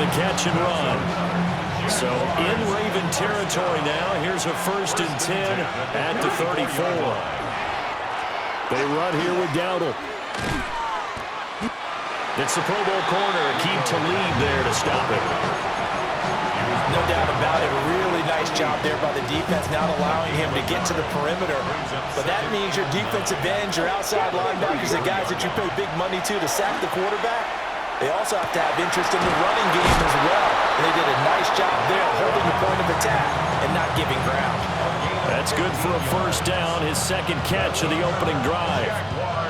the catch and run. So in Raven territory now. Here's a 1st and 10 at the 34. They run here with Dowdle. It's the Pro Bowl corner. Keep to lead there to stop it. No doubt about it. Really nice job there by the defense, not allowing him to get to the perimeter. But that means your defensive ends, your outside linebackers, the guys that you pay big money to sack the quarterback, they also have to have interest in the running game as well. And they did a nice job there holding the point of attack and not giving ground. That's good for a 1st down, his 2nd catch of the opening drive.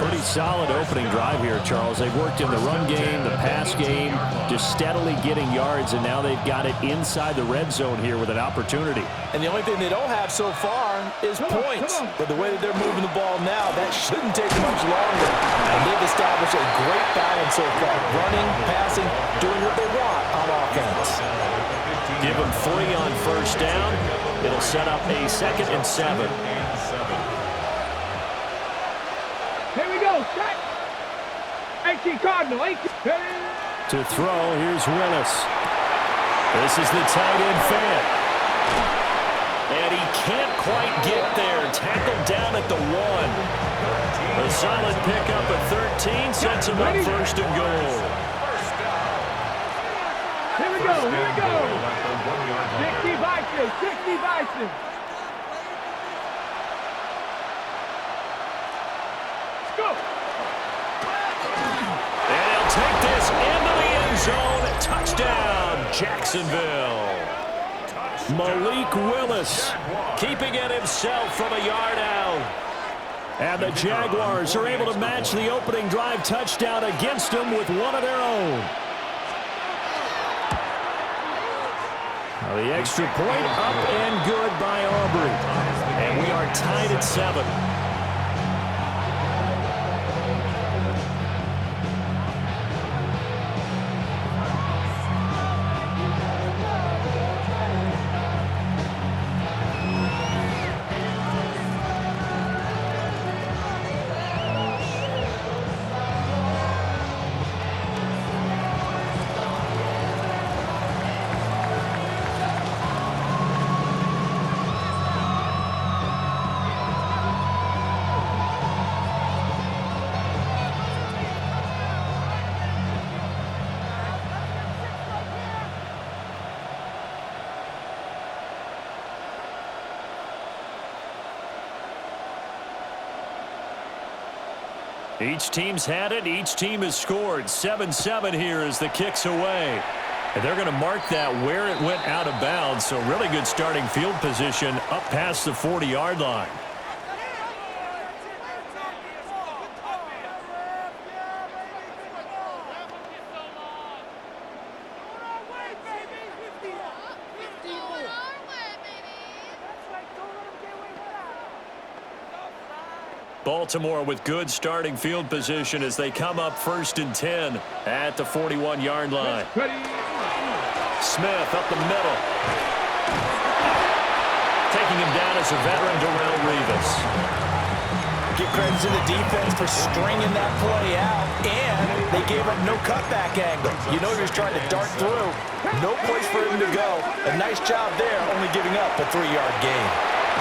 Pretty solid opening drive here, Charles. They've worked in the run game, the pass game, just steadily getting yards, and now they've got it inside the red zone here with an opportunity. And the only thing they don't have so far is points. But the way that they're moving the ball now, that shouldn't take much longer. And they've established a great balance so far. Running, passing, doing what they want on offense. Give them 3 on 1st down. It'll set up a 2nd and 7. Here we go, set. 18 Cardinal, 18. To throw, here's Willis. This is the tight end Fant. And he can't quite get there. Tackled down at the 1. A solid pickup at 13 sets him up 1st and goal. Here we go, here we go. 60 Bison, 60 Bison. Go. And he'll take this into the end zone. Touchdown, Jacksonville. Malik Willis keeping it himself from a yard out. And the Jaguars are able to match the opening drive touchdown against them with one of their own. Now the extra point up and good by Aubrey. And we are tied at 7. Each team's had it. Each team has scored. 7-7 here as the kick's away. And they're going to mark that where it went out of bounds. So really good starting field position up past the 40-yard line. Baltimore with good starting field position as they come up 1st and 10 at the 41-yard line. Smith up the middle. Taking him down as a veteran, Darrelle Revis. Give credit to the defense for stringing that play out, and they gave up no cutback angle. You know he was trying to dart through. No place for him to go. A nice job there, only giving up a 3-yard gain.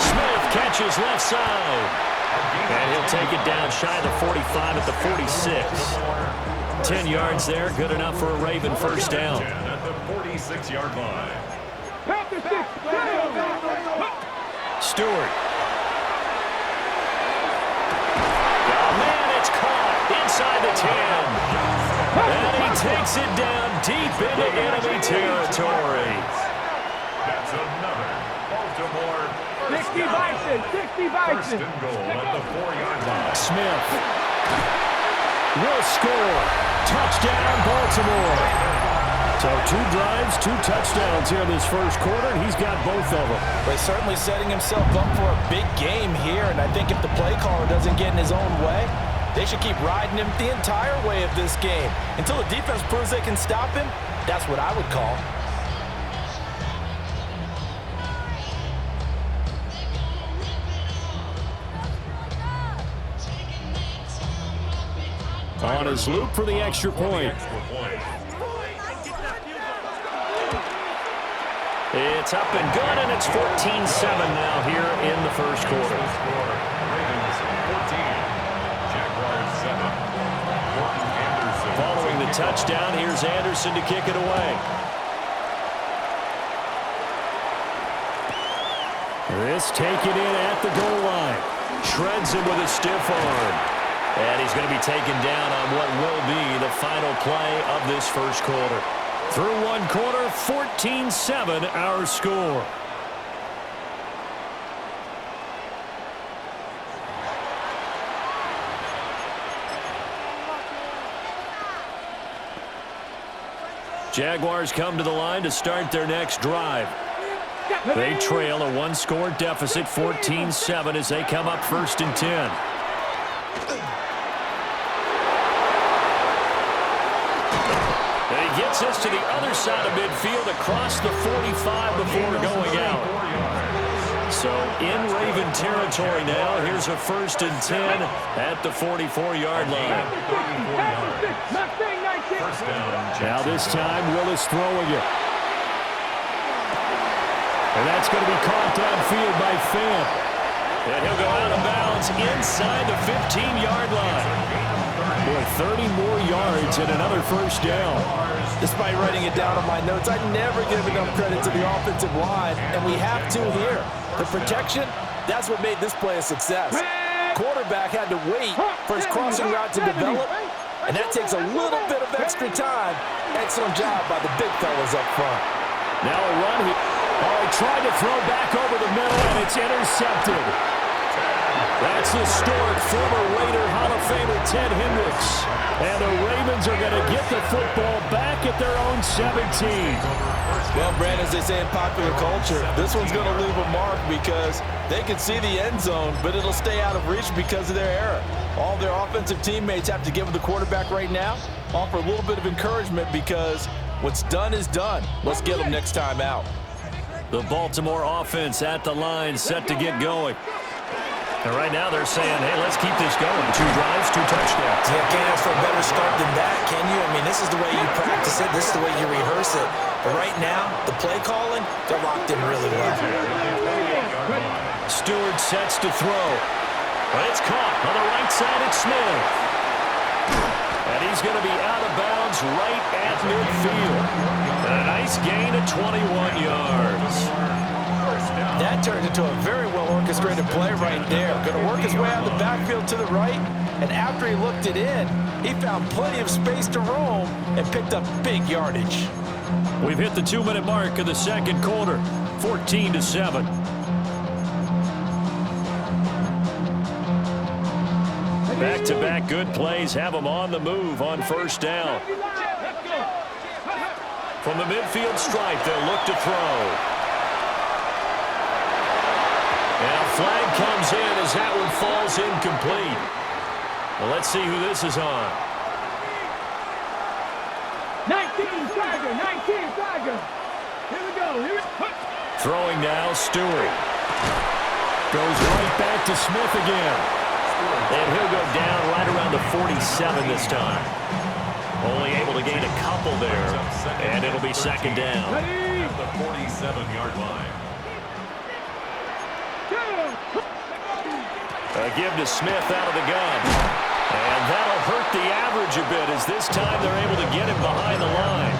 Smith catches left side. And he'll take it down shy of the 45 at the 46. 10 yards there, good enough for a Raven 1st down. At the 46-yard line. Stewart. Oh, man, it's caught inside the 10. And he takes it down deep into enemy territory. That's another Baltimore 60 Bison, 60 Bison. 1st and goal at the 4-yard line. Smith will score. Touchdown, Baltimore. So 2 drives, 2 touchdowns here this first quarter, and he's got both of them. But he's certainly setting himself up for a big game here, and I think if the play caller doesn't get in his own way, they should keep riding him the entire way of this game. Until the defense proves they can stop him, that's what I would call. On his loop for the extra point. It's up and good, and it's 14-7 now here in the first quarter. Ravens 14, Jaguars 7. Following the touchdown, here's Anderson to kick it away. This taken in at the goal line. Shreds him with a stiff arm. And he's going to be taken down on what will be the final play of this first quarter. Through one quarter, 14-7 our score. Jaguars come to the line to start their next drive. They trail a one-score deficit, 14-7, as they come up 1st and 10. He gets us to the other side of midfield across the 45 before going out. So in Raven territory now. Here's a 1st and 10 at the 44-yard line. Now this time Willis throwing it. And that's going to be caught downfield by Fant. And he'll go out of bounds inside the 15-yard line. Boy, 30 more yards and another 1st down. Despite writing it down on my notes, I never give enough credit to the offensive line, and we have to here. The protection, that's what made this play a success. Quarterback had to wait for his crossing route to develop, and that takes a little bit of extra time. Excellent job by the big fellas up front. Now a run here. Oh, he tried to throw back over the middle, and it's intercepted. That's historic. Former Raider Hall of Famer Ted Hendricks. And the Ravens are going to get the football back at their own 17. Well, Brandon, as they say in popular culture, this one's going to leave a mark because they can see the end zone, but it'll stay out of reach because of their error. All their offensive teammates have to give the quarterback right now, offer a little bit of encouragement because what's done is done. Let's get them next time out. The Baltimore offense at the line, set to get going. And right now they're saying, hey, let's keep this going. 2 drives, 2 touchdowns. Yeah, can't ask for a better start than that, can you? I mean, this is the way you practice it. This is the way you rehearse it. But right now, the play calling, they're locked in really well. Stewart sets to throw. But it's caught on the right side. It's Smith. And he's going to be out of bounds right at midfield. And a nice gain of 21 yards. That turned into a very well-orchestrated play right there. Going to work his way out of the backfield to the right, and after he looked it in, he found plenty of space to roam and picked up big yardage. We've hit the 2-minute mark of the second quarter, 14-7. Back-to-back good plays have them on the move on 1st down. From the midfield stripe, they'll look to throw. And a flag comes in as that one falls incomplete. Well, let's see who this is on. 19 Tiger. Here we go. Throwing now, Stewart. Goes right back to Smith again. And he'll go down right around the 47 this time. Only able to gain a couple there. And it'll be 2nd down. At the 47-yard line. A give to Smith out of the gun. And that'll hurt the average a bit as this time they're able to get him behind the line.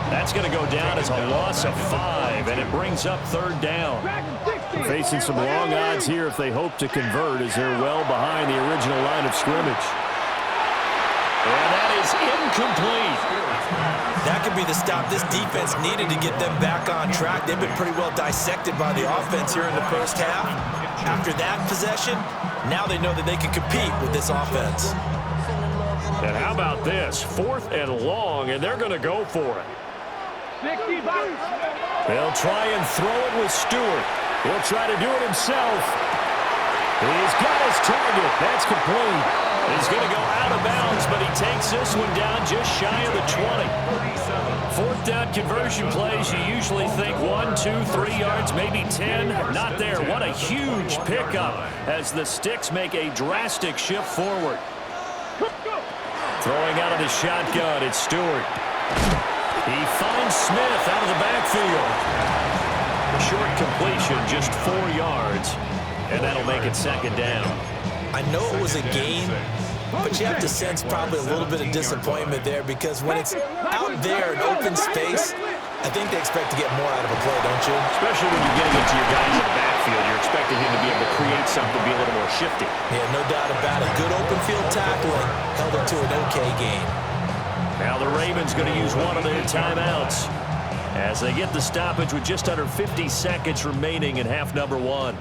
That's going to go down as a loss of 5, and it brings up 3rd down. Facing some long odds here if they hope to convert as they're well behind the original line of scrimmage. And that is incomplete. That could be the stop this defense needed to get them back on track. They've been pretty well dissected by the offense here in the first half. After that possession, now they know that they can compete with this offense. And how about this? 4th and long, and they're going to go for it. They'll try and throw it with Stewart. He'll try to do it himself. He's got his target. That's complete. He's going to go out of bounds, but he takes this one down just shy of the 20. 4th down conversion plays, you usually think 1, 2, 3 yards, maybe 10. Not there. What a huge pickup as the Sticks make a drastic shift forward. Throwing out of the shotgun, it's Stewart. He finds Smith out of the backfield. A short completion, just 4 yards, and that'll make it second down. I know it was a gain, but you have to sense probably a little bit of disappointment there because when it's out there in open space, I think they expect to get more out of a play, don't you? Especially when you're getting into your guys in the backfield. You're expecting him to be able to create something, be a little more shifty. Yeah, no doubt about it. Good open field tackling held it to an okay gain. Now the Ravens going to use one of their timeouts as they get the stoppage with just under 50 seconds remaining in half number 1.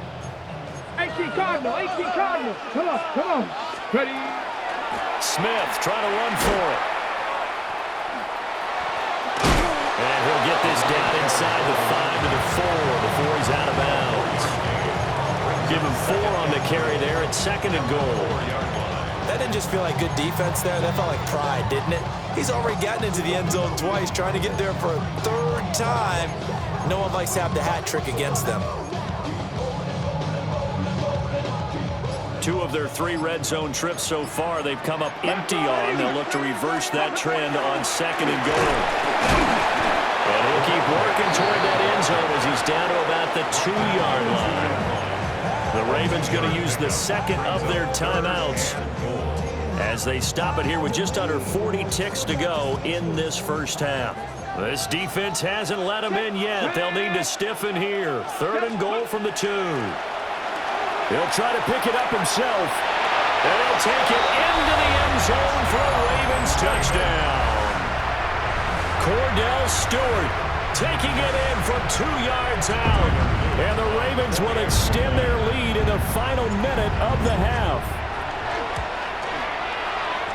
18 Cardinal, 18 Cardinal. Come on. Ready? Smith trying to run for it. And he'll get this down inside the 5 to the 4 before he's out of bounds. Give him 4 on the carry there at 2nd and goal. That didn't just feel like good defense there. That felt like pride, didn't it? He's already gotten into the end zone twice, trying to get there for a 3rd time. No one likes to have the hat trick against them. 2 of their 3 red zone trips so far, they've come up empty on. They'll look to reverse that trend on 2nd and goal. And he'll keep working toward that end zone as he's down to about the 2-yard line. The Ravens going to use the 2nd of their timeouts as they stop it here with just under 40 ticks to go in this first half. This defense hasn't let them in yet. They'll need to stiffen here. 3rd and goal from the 2. He'll try to pick it up himself, and he'll take it into the end zone for a Ravens touchdown. Cordell Stewart taking it in from 2 yards out, and the Ravens will extend their lead in the final minute of the half.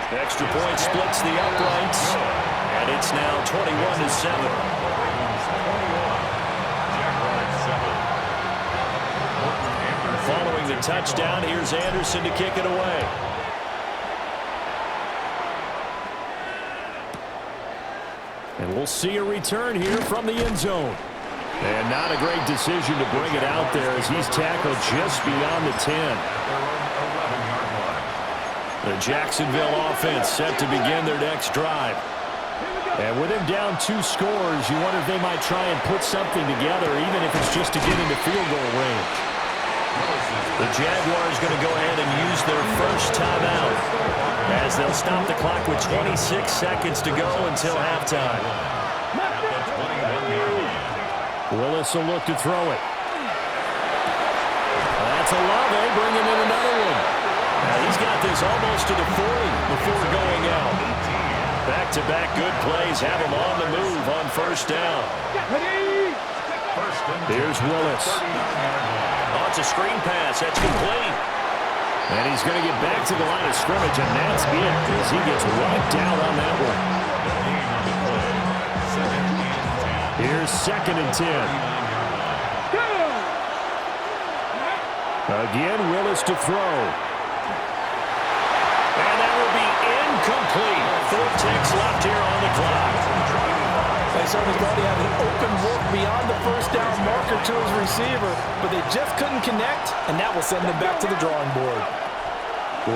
Extra point splits the uprights, and it's now 21-7. Following the touchdown, here's Anderson to kick it away. And we'll see a return here from the end zone. And not a great decision to bring it out there as he's tackled just beyond the 10. The Jacksonville offense set to begin their next drive. And with him down 2 scores, you wonder if they might try and put something together, even if it's just to get into field goal range. The Jaguars going to go ahead and use their first timeout as they'll stop the clock with 26 seconds to go until halftime. Willis will look to throw it. That's Olave bringing in another one. Now he's got this almost to the 40 before going out. Back-to-back good plays have him on the move on first down. Here's Willis. Oh, it's a screen pass. That's complete. And he's going to get back to the line of scrimmage, and that's it as he gets wiped out on that one. Here's 2nd and 10. Again, Willis to throw. And that will be incomplete. 4 ticks left here on the clock. They certainly thought he had an open look beyond the first down marker to his receiver, but they just couldn't connect, and that will send them back to the drawing board.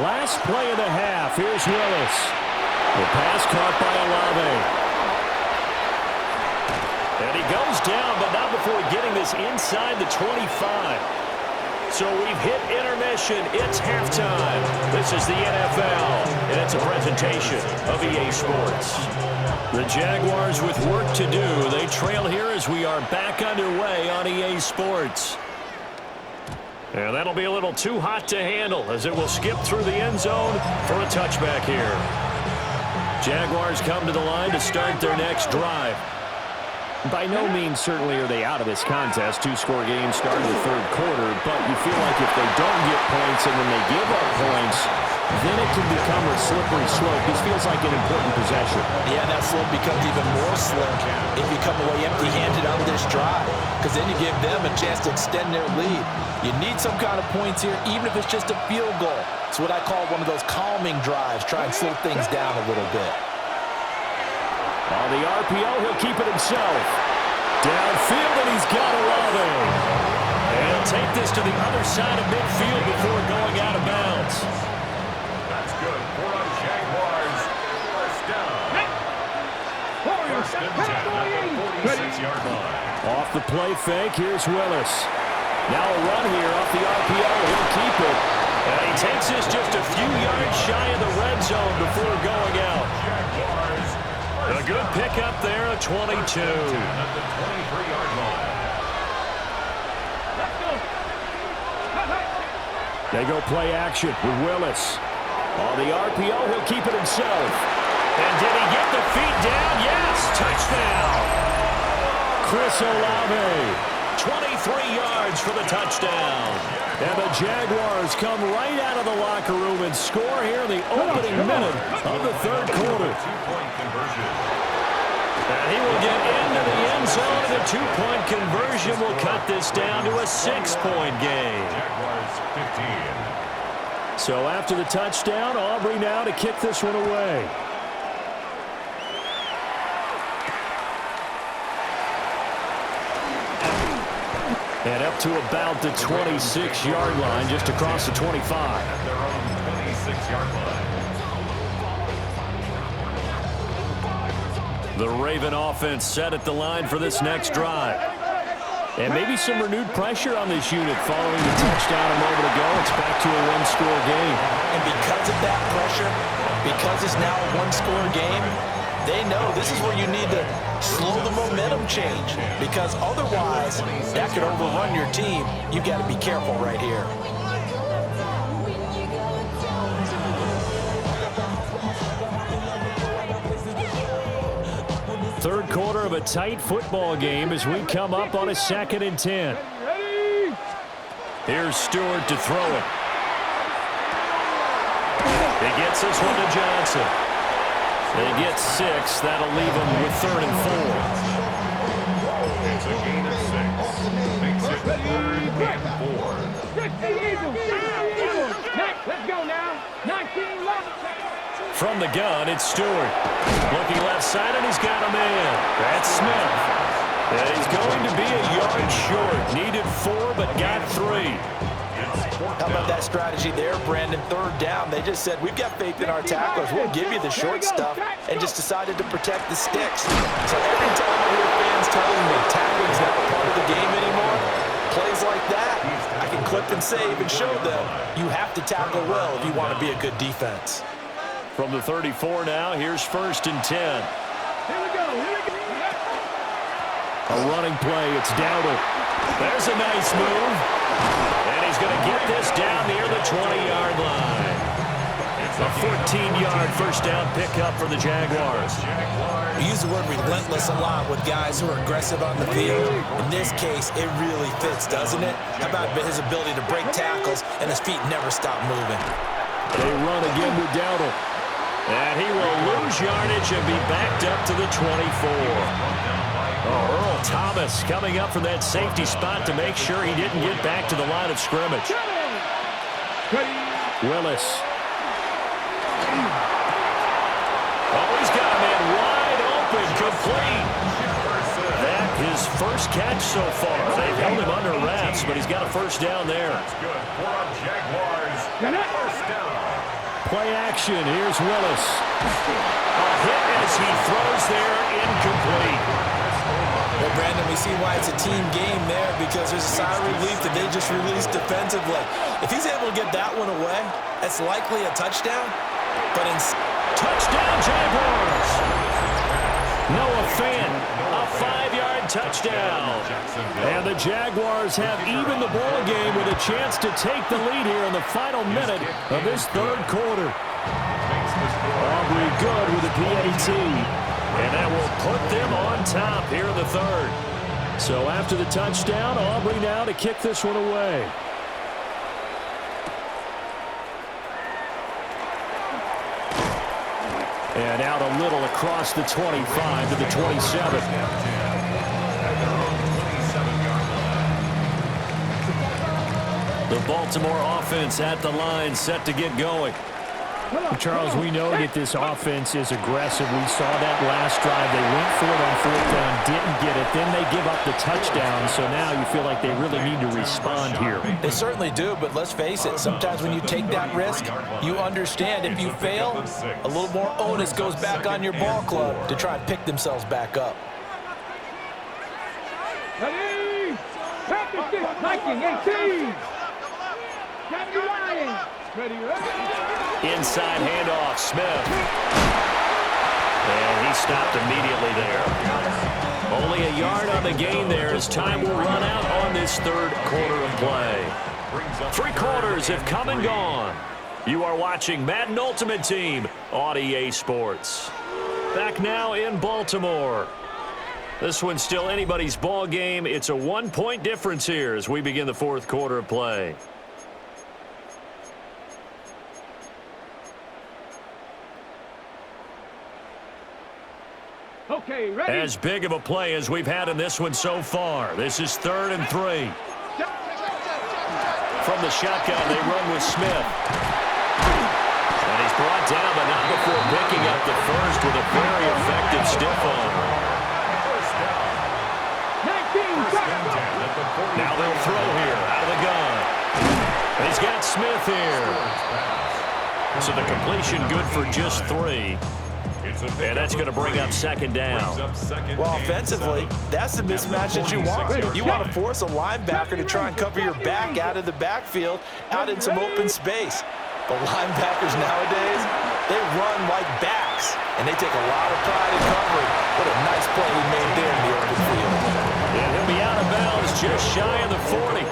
Last play of the half. Here's Willis. The pass caught by Olave. And he goes down, but not before getting this inside the 25. So we've hit intermission. It's halftime. This is the NFL, and it's a presentation of EA Sports. The Jaguars with work to do. They trail here as we are back underway on EA Sports. And that'll be a little too hot to handle as it will skip through the end zone for a touchback here. Jaguars come to the line to start their next drive. By no means certainly are they out of this contest. 2-score game start of the 3rd quarter, but you feel like if they don't get points and when they give up points, then it can become a slippery slope. This feels like an important possession. Yeah, that slope becomes even more slick if you come away empty-handed on this drive, because then you give them a chance to extend their lead. You need some kind of points here, even if it's just a field goal. It's what I call one of those calming drives, try and slow things down a little bit. On the RPO, he'll keep it himself. Downfield, and he's got Olave. And he'll take this to the other side of midfield before going out of bounds. That's good for the Jaguars. First down. First and 10 at the 48. 26-yard line. Off the play fake, here's Willis. Now a run here off the RPO. He'll keep it. And he takes this just a few yards shy of the red zone before going out. A good pickup there at 22. At the 23-yard line. They go play action with Willis. On the RPO, he'll keep it himself. And did he get the feet down? Yes! Touchdown! Chris Olave. 23 yards for the touchdown. And the Jaguars come right out of the locker room and score here in the opening minute of the third quarter. Two-point conversion. And he will get into the end zone, and a two-point conversion will cut this down to a 6-point game. Jaguars 15. So after the touchdown, Aubrey now to kick this one away. And up to about the 26-yard line, just across the 25. At their own 26-yard line. The Raven offense set at the line for this next drive. And maybe some renewed pressure on this unit following the touchdown a moment ago. It's back to a one-score game. And because of that pressure, because it's now a one-score game, they know this is where you need to slow the momentum change, because otherwise that could overrun your team. You've got to be careful right here. Third quarter of a tight football game as we come up on a 2nd and 10. Here's Stewart to throw it. He gets this one to Johnson. They get 6. That'll leave them with 3rd and 4. It's a gain of 6. Makes it 3rd and 4. Next, let's go now. 19 left. From the gun, it's Stewart. Looking left side, and he's got a man. That's Smith. And he's going to be a yard short. Needed 4, but got 3. How about that strategy there, Brandon? 3rd down. They just said, we've got faith in our tacklers. We'll give you the short stuff, and just decided to protect the sticks. So every time I hear fans telling me tackling's not a part of the game anymore, plays like that, I can clip and save and show them you have to tackle well if you want to be a good defense. From the 34 now, here's 1st and 10. Here we go. A running play, it's Dowdle. There's a nice move. And he's going to get this down near the 20-yard line. A 14-yard first down pickup for the Jaguars. We use the word relentless a lot with guys who are aggressive on the field. In this case, it really fits, doesn't it? How about his ability to break tackles and his feet never stop moving? They run again with Dowdle. And he will lose yardage and be backed up to the 24. Oh, Earl Thomas coming up from that safety spot to make sure he didn't get back to the line of scrimmage. Willis. Oh, he's got a man wide open, complete. That his first catch so far. They've held him under wraps, but he's got a first down there. That's good for our Jaguars. First down. Play action. Here's Willis. A hit as he throws there, incomplete. Well, Brandon, we see why it's a team game there, because there's a sigh of relief that they just released defensively. If he's able to get that one away, that's likely a touchdown. But in touchdown, Jaguars. Noah Fant, a 5-yard touchdown. And the Jaguars have evened the ball game with a chance to take the lead here in the final minute of this third quarter. Aubrey good with a PAT. And that will put them on top here in the third. So after the touchdown, Aubrey now to kick this one away. And out a little across the 25 to the 27. The Baltimore offense at the line, set to get going. Charles, we know that this offense is aggressive. We saw that last drive. They went for it on 4th down, didn't get it. Then they give up the touchdown. So now you feel like they really need to respond here. They certainly do, but let's face it. Sometimes when you take that risk, you understand if you fail, a little more onus goes back on your ball club to try and pick themselves back up. Ready? Practice this. Viking 18. Johnny Lions. Ready? Inside handoff, Smith. And he stopped immediately there. Only a yard on the gain there as time will run out on this third quarter of play. 3 quarters have come and gone. You are watching Madden Ultimate Team on EA Sports. Back now in Baltimore. This one's still anybody's ball game. It's a 1-point difference here as we begin the fourth quarter of play. Okay, ready? As big of a play as we've had in this one so far. This is 3rd and 3. From the shotgun, they run with Smith. And he's brought down, but not before picking up the first with a very effective stiff arm. 19 seconds. Now they'll throw here out of the gun. He's got Smith here. So the completion good for just 3. And that's going to bring up 2nd down. Well, offensively, that's the mismatch that you want. You want to force a linebacker to try and cover your back out of the backfield, out in some open space. But linebackers nowadays, they run like backs, and they take a lot of pride in covering. What a nice play he made there in the open field. And he'll be out of bounds just shy of the 40.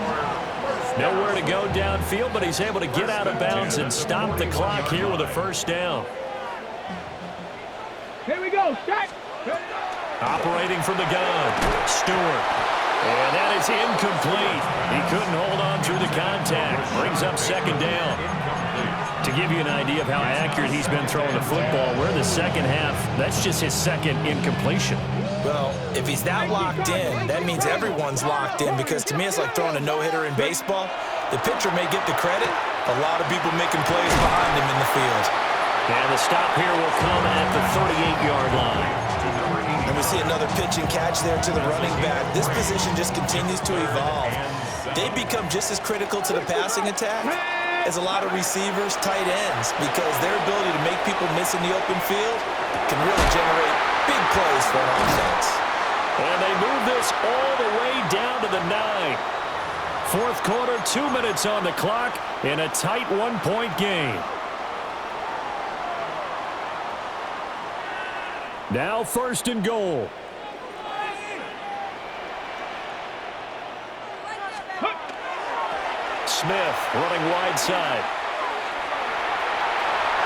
Nowhere to go downfield, but he's able to get out of bounds and stop the clock here with a 1st down. Here we go. Shot. Operating from the gun, Stewart. And that is incomplete. He couldn't hold on through the contact. Brings up 2nd down. To give you an idea of how accurate he's been throwing the football, we're in the second half. That's just his 2nd incompletion. Well, if he's that locked in, that means everyone's locked in, because to me it's like throwing a no-hitter in baseball. The pitcher may get the credit, a lot of people making plays behind him in the field. And the stop here will come at the 38-yard line. And we see another pitch and catch there to the running back. This position just continues to evolve. They become just as critical to the passing attack as a lot of receivers, tight ends, because their ability to make people miss in the open field can really generate big plays for an offense. And they move this all the way down to the 9. Fourth quarter, 2 minutes on the clock in a tight 1-point game. Now 1st and goal. Smith running wide side.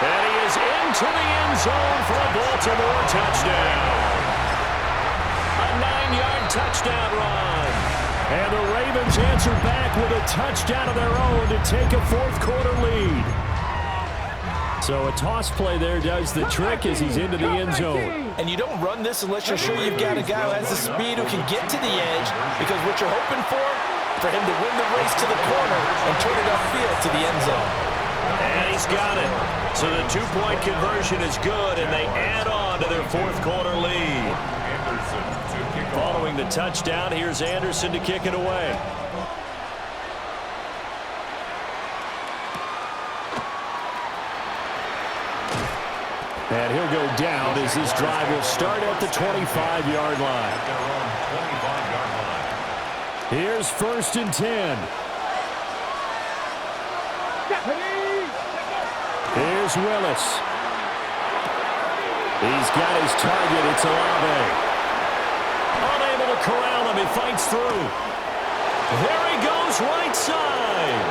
And he is into the end zone for a Baltimore touchdown. A 9-yard touchdown run. And the Ravens answer back with a touchdown of their own to take a fourth quarter lead. So a toss play there does the trick as he's into the end zone. And you don't run this unless you're sure you've got a guy who has the speed, who can get to the edge, because what you're hoping for him to win the race to the corner and turn it upfield to the end zone. And he's got it. So the 2-point conversion is good, and they add on to their fourth quarter lead. Following the touchdown, here's Anderson to kick it away. And he'll go down as this drive will start at the 25-yard line. Here's 1st and 10. Here's Willis. He's got his target. It's Olave. Unable to corral him. He fights through. There he goes, right side.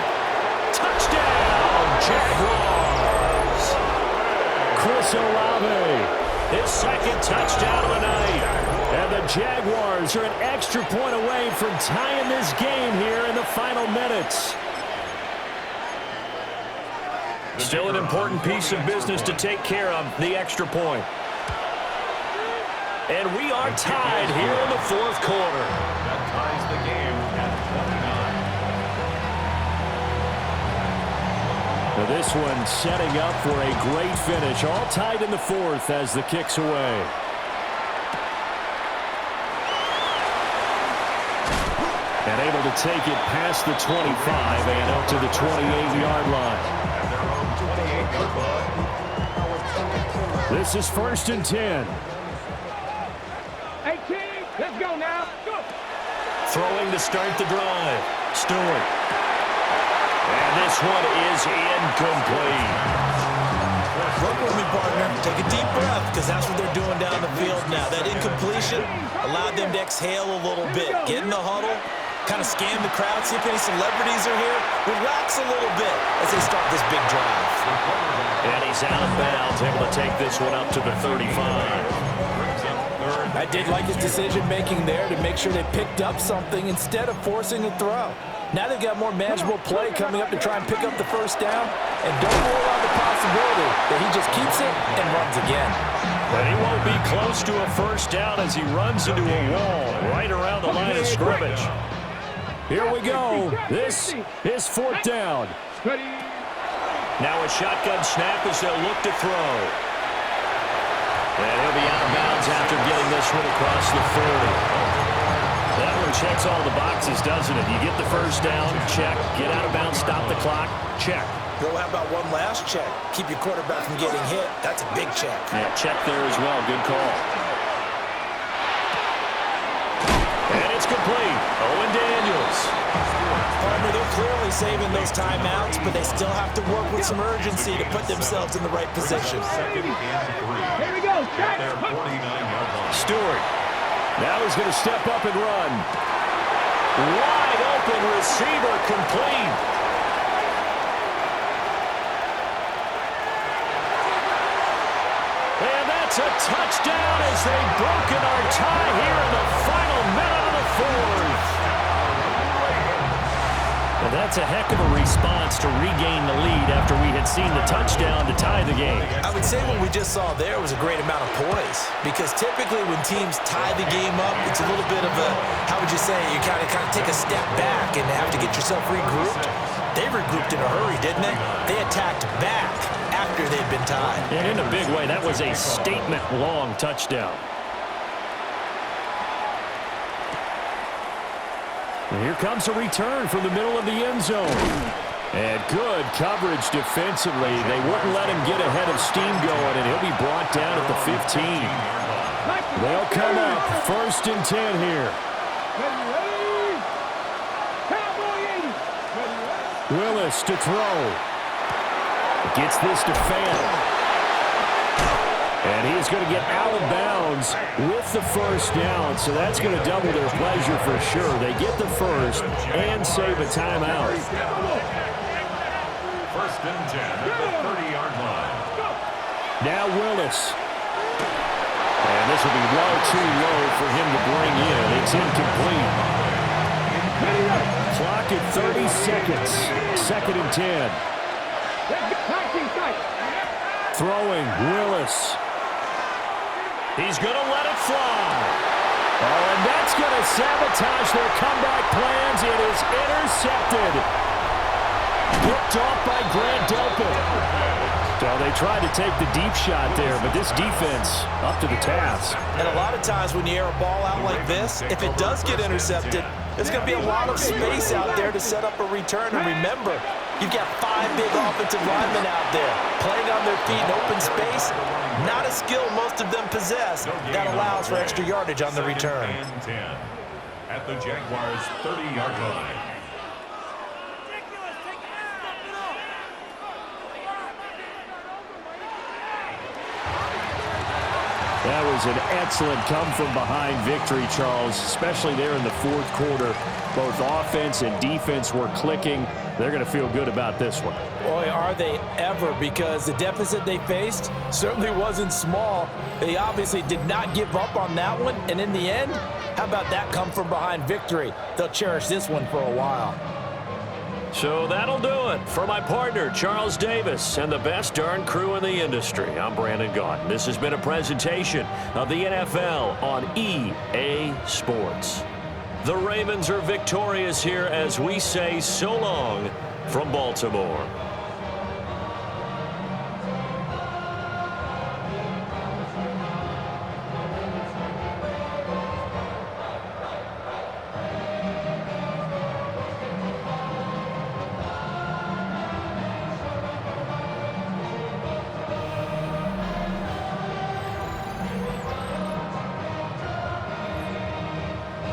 Touchdown, Jaguars. Chris Olave, his 2nd touchdown of the night. And the Jaguars are an extra point away from tying this game here in the final minutes. Still an important piece of business to take care of, the extra point. And we are tied here in the fourth quarter. That ties the game at 29. Now this one setting up for a great finish. All tied in the fourth as the kick's away. And able to take it past the 25 and up to the 28-yard line. This is 1st and 10. 18. Let's go now. Go. Throwing to start the drive. Stewart. And this one is incomplete. Work with me, partner. Take a deep breath, because that's what they're doing down the field now. That incompletion allowed them to exhale a little bit. Get in the huddle, kind of scan the crowd, see if any celebrities are here. Relax a little bit as they start this big drive. And he's out of bounds, able to take this one up to the 35. I did like his decision-making there to make sure they picked up something instead of forcing a throw. Now they've got more manageable play coming up to try and pick up the first down, and don't rule out the possibility that he just keeps it and runs again. But he won't be close to a first down as he runs into a wall right around the line of scrimmage. Here we go. This is fourth down. Now a shotgun snap as they'll look to throw. And he'll be out of bounds after getting this one across the 30. That one checks all the boxes, doesn't it? You get the first down, check. Get out of bounds, stop the clock, check. Well, how about one last check? Keep your quarterback from getting hit. That's a big check. Yeah, check there as well. Good call. And it's complete. Owen Daniels. Partner, they're clearly saving those timeouts, but they still have to work with some urgency to put themselves in the right position. Here we go. Stewart. Now he's going to step up and run. Wide open receiver complete. And that's a touchdown as they've broken our tie here in the final minute of the fourth. Well, that's a heck of a response to regain the lead after we had seen the touchdown to tie the game. I would say what we just saw there was a great amount of poise, because typically when teams tie the game up, it's a little bit of a, how would you say, you kind of take a step back and have to get yourself regrouped. They regrouped in a hurry, didn't they? They attacked back after they'd been tied. And in a big way, that was a statement-long touchdown. And here comes a return from the middle of the end zone. And good coverage defensively. They wouldn't let him get ahead of steam going, and he'll be brought down at the 15. They'll come up 1st and 10 here. Willis to throw. Gets this to Fan. And he's going to get out of bounds with the first down, so that's going to double their pleasure for sure. They get the first and save a timeout. 1st and 10 at the 30-yard line. Now Willis. And this will be too low for him to bring in. It's incomplete. Clock at 30 seconds. 2nd and 10. Throwing, Willis. He's going to let it fly. Oh, and that's going to sabotage their comeback plans. It is intercepted. Picked off by Grant Delpit. So they tried to take the deep shot there, but this defense up to the task. And a lot of times when you air a ball out like this, if it does get intercepted, there's going to be a lot of space out there to set up a return. And remember, you've got 5 big offensive linemen out there playing on their feet in open space. Not a skill most of them possess that allows for extra yardage on the return. At the Jaguars' 30-yard line. That was an excellent come-from-behind victory, Charles, especially there in the 4th quarter. Both offense and defense were clicking. They're going to feel good about this one. Boy, are they ever, because the deficit they faced certainly wasn't small. They obviously did not give up on that one, and in the end, how about that come-from-behind victory? They'll cherish this one for a while. So that'll do it for my partner, Charles Davis, and the best darn crew in the industry. I'm Brandon Gaudin. This has been a presentation of the NFL on EA Sports. The Ravens are victorious here as we say so long from Baltimore.